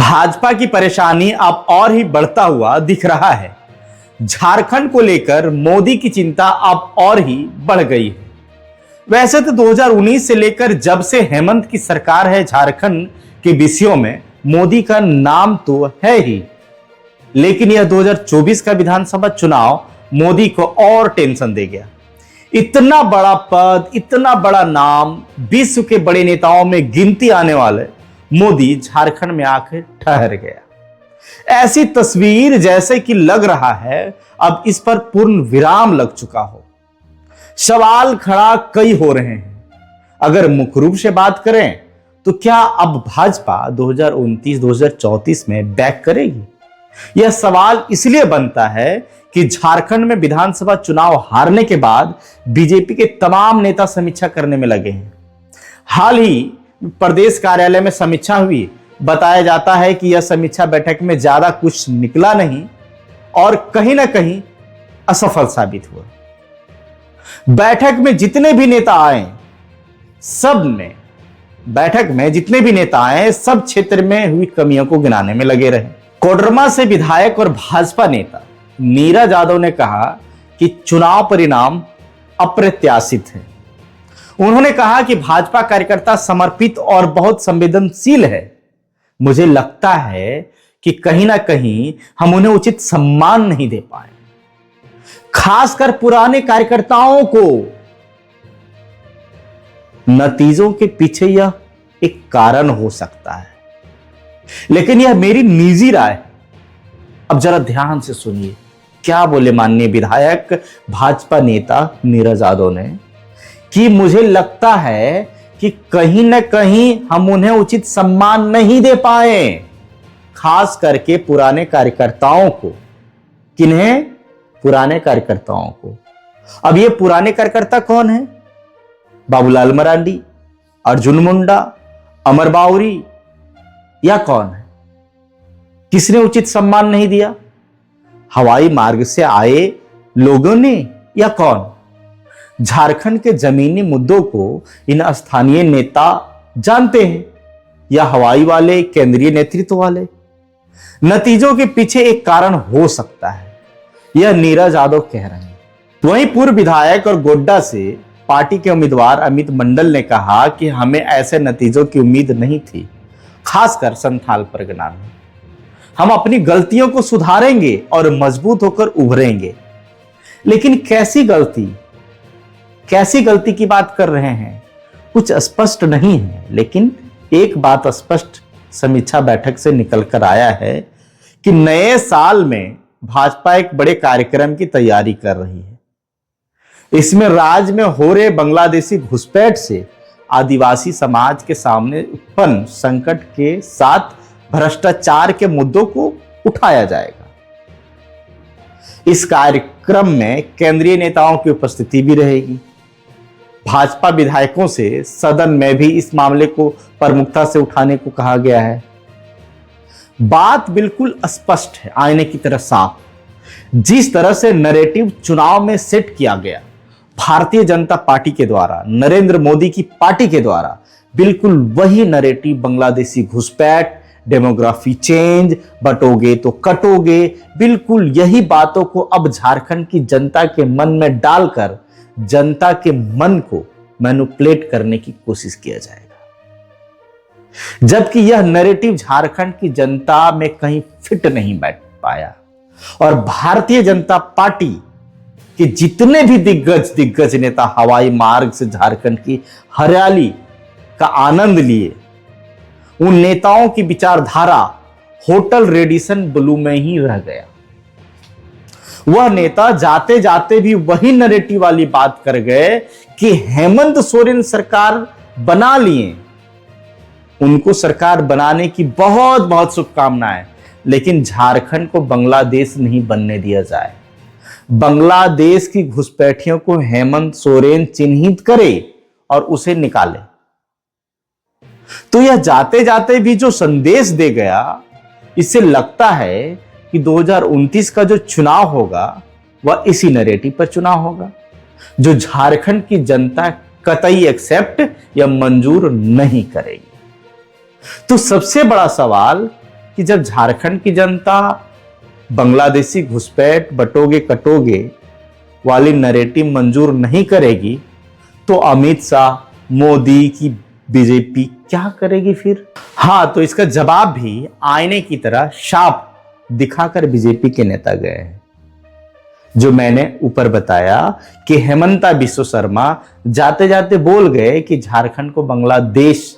भाजपा की परेशानी अब और ही बढ़ता हुआ दिख रहा है। झारखंड को लेकर मोदी की चिंता अब और ही बढ़ गई है। वैसे तो 2019 से लेकर जब से हेमंत की सरकार है, झारखंड के विषयों में मोदी का नाम तो है ही, लेकिन यह 2024 का विधानसभा चुनाव मोदी को और टेंशन दे गया। इतना बड़ा पद, इतना बड़ा नाम, विश्व के बड़े नेताओं में गिनती आने वाले मोदी झारखंड में आकर ठहर गया। ऐसी तस्वीर जैसे कि लग रहा है अब इस पर पूर्ण विराम लग चुका हो। सवाल खड़ा कई हो रहे हैं। अगर मुख्य रूप से बात करें तो क्या अब भाजपा 2029-2034 में बैक करेगी? यह सवाल इसलिए बनता है कि झारखंड में विधानसभा चुनाव हारने के बाद बीजेपी के तमाम नेता समीक्षा करने में लगे हैं। हाल ही प्रदेश कार्यालय में समीक्षा हुई। बताया जाता है कि यह समीक्षा बैठक में ज्यादा कुछ निकला नहीं और कहीं ना कहीं असफल साबित हुआ। बैठक में जितने भी नेता आए, सब क्षेत्र में हुई कमियों को गिनाने में लगे रहे। कोडरमा से विधायक और भाजपा नेता नीरज यादव ने कहा कि चुनाव परिणाम अप्रत्याशित है। उन्होंने कहा कि भाजपा कार्यकर्ता समर्पित और बहुत संवेदनशील है। मुझे लगता है कि कहीं ना कहीं हम उन्हें उचित सम्मान नहीं दे पाए, खासकर पुराने कार्यकर्ताओं को। नतीजों के पीछे यह एक कारण हो सकता है, लेकिन यह मेरी निजी राय है। अब जरा ध्यान से सुनिए क्या बोले माननीय विधायक भाजपा नेता नीरज यादव ने, कि मुझे लगता है कि कहीं ना कहीं हम उन्हें उचित सम्मान नहीं दे पाए, खास करके पुराने कार्यकर्ताओं को। किन्हें? पुराने कार्यकर्ताओं को। अब ये पुराने कार्यकर्ता कौन है? बाबूलाल मरांडी, अर्जुन मुंडा, अमर बाउरी, या कौन है? किसने उचित सम्मान नहीं दिया? हवाई मार्ग से आए लोगों ने, या कौन? झारखंड के जमीनी मुद्दों को इन स्थानीय नेता जानते हैं, या हवाई वाले, केंद्रीय नेतृत्व वाले? नतीजों के पीछे एक कारण हो सकता है, यह नीरज यादव कह रहे हैं। वहीं पूर्व विधायक और गोड्डा से पार्टी के उम्मीदवार अमित मंडल ने कहा कि हमें ऐसे नतीजों की उम्मीद नहीं थी, खासकर संथाल परगना में। हम अपनी गलतियों को सुधारेंगे और मजबूत होकर उभरेंगे। लेकिन कैसी गलती की बात कर रहे हैं, कुछ स्पष्ट नहीं है। लेकिन एक बात स्पष्ट समीक्षा बैठक से निकलकर आया है कि नए साल में भाजपा एक बड़े कार्यक्रम की तैयारी कर रही है। इसमें राज्य में हो रहे बांग्लादेशी घुसपैठ से आदिवासी समाज के सामने उत्पन्न संकट के साथ भ्रष्टाचार के मुद्दों को उठाया जाएगा। इस कार्यक्रम में केंद्रीय नेताओं की उपस्थिति भी रहेगी। भाजपा विधायकों से सदन में भी इस मामले को प्रमुखता से उठाने को कहा गया है। बात बिल्कुल स्पष्ट है, आईने की तरह साफ। जिस तरह से नैरेटिव चुनाव में सेट किया गया भारतीय जनता पार्टी के द्वारा, नरेंद्र मोदी की पार्टी के द्वारा, बिल्कुल वही नैरेटिव बांग्लादेशी घुसपैठ, डेमोग्राफी चेंज, बटोगे तो कटोगे, बिल्कुल यही बातों को अब झारखंड की जनता के मन में डालकर जनता के मन को मैनिपुलेट करने की कोशिश किया जाएगा। जबकि यह नैरेटिव झारखंड की जनता में कहीं फिट नहीं बैठ पाया और भारतीय जनता पार्टी के जितने भी दिग्गज नेता हवाई मार्ग से झारखंड की हरियाली का आनंद लिए, उन नेताओं की विचारधारा होटल रेडिसन ब्लू में ही रह गया। वह नेता जाते जाते भी वही नैरेटिव वाली बात कर गए कि हेमंत सोरेन सरकार बना लिए। उनको सरकार बनाने की बहुत बहुत शुभकामनाएं, लेकिन झारखंड को बांग्लादेश नहीं बनने दिया जाए। बांग्लादेश की घुसपैठियों को हेमंत सोरेन चिन्हित करे और उसे निकाले। तो यह जाते जाते भी जो संदेश दे गया, इससे लगता है कि 2029 का जो चुनाव होगा वह इसी नैरेटिव पर चुनाव होगा, जो झारखंड की जनता कतई एक्सेप्ट या मंजूर नहीं करेगी। तो सबसे बड़ा सवाल कि जब झारखंड की जनता बांग्लादेशी घुसपैठ बटोगे कटोगे वाली नैरेटिव मंजूर नहीं करेगी तो अमित शाह मोदी की बीजेपी क्या करेगी फिर? हां, तो इसका जवाब भी आईने की तरह साफ दिखाकर बीजेपी के नेता गए हैं। जो मैंने ऊपर बताया कि हेमंता बिश्व शर्मा जाते जाते बोल गए कि झारखंड को बांग्लादेश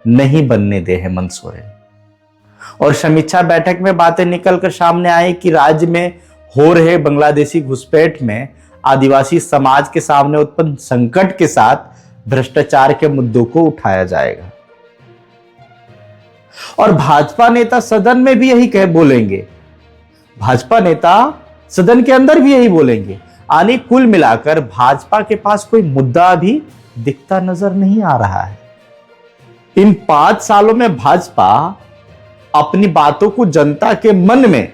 नहीं बनने दे हेमंत सोरेन। और समीक्षा बैठक में बातें निकलकर सामने आई कि राज्य में हो रहे बांग्लादेशी घुसपैठ में आदिवासी समाज के सामने उत्पन्न संकट के साथ भ्रष्टाचार के मुद्दों को उठाया जाएगा। और भाजपा नेता सदन में भी यही कह बोलेंगे, भाजपा नेता सदन के अंदर भी यही बोलेंगे। यानी कुल मिलाकर भाजपा के पास कोई मुद्दा भी दिखता नजर नहीं आ रहा है। इन 5 सालों में भाजपा अपनी बातों को जनता के मन में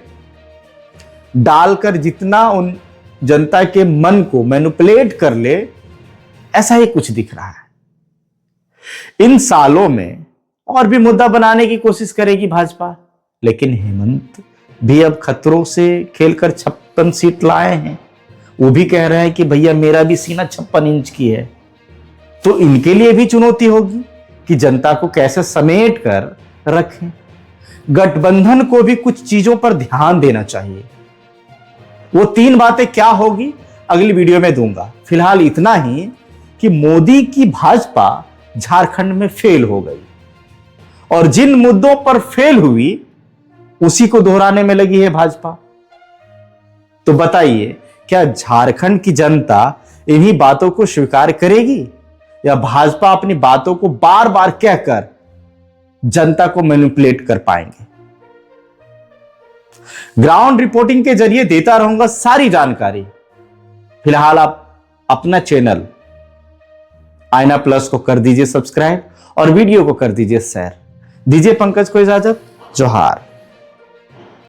डालकर जितना उन जनता के मन को मैनिपुलेट कर ले, ऐसा ही कुछ दिख रहा है। इन सालों में और भी मुद्दा बनाने की कोशिश करेगी भाजपा, लेकिन हेमंत भी अब खतरों से खेलकर 56 सीट लाए हैं। वो भी कह रहे हैं कि भैया मेरा भी सीना 56 इंच की है। तो इनके लिए भी चुनौती होगी कि जनता को कैसे समेट कर रखें। गठबंधन को भी कुछ चीजों पर ध्यान देना चाहिए। वो 3 बातें क्या होगी अगली वीडियो में दूंगा। फिलहाल इतना ही कि मोदी की भाजपा झारखंड में फेल हो गई और जिन मुद्दों पर फेल हुई उसी को दोहराने में लगी है भाजपा। तो बताइए, क्या झारखंड की जनता इन्हीं बातों को स्वीकार करेगी या भाजपा अपनी बातों को बार बार कहकर जनता को मैनिपुलेट कर पाएंगे? ग्राउंड रिपोर्टिंग के जरिए देता रहूंगा सारी जानकारी। फिलहाल आप अपना चैनल आईना प्लस को कर दीजिए सब्सक्राइब और वीडियो को कर दीजिए शेयर। दीजिए पंकज को इजाजत। जोहार।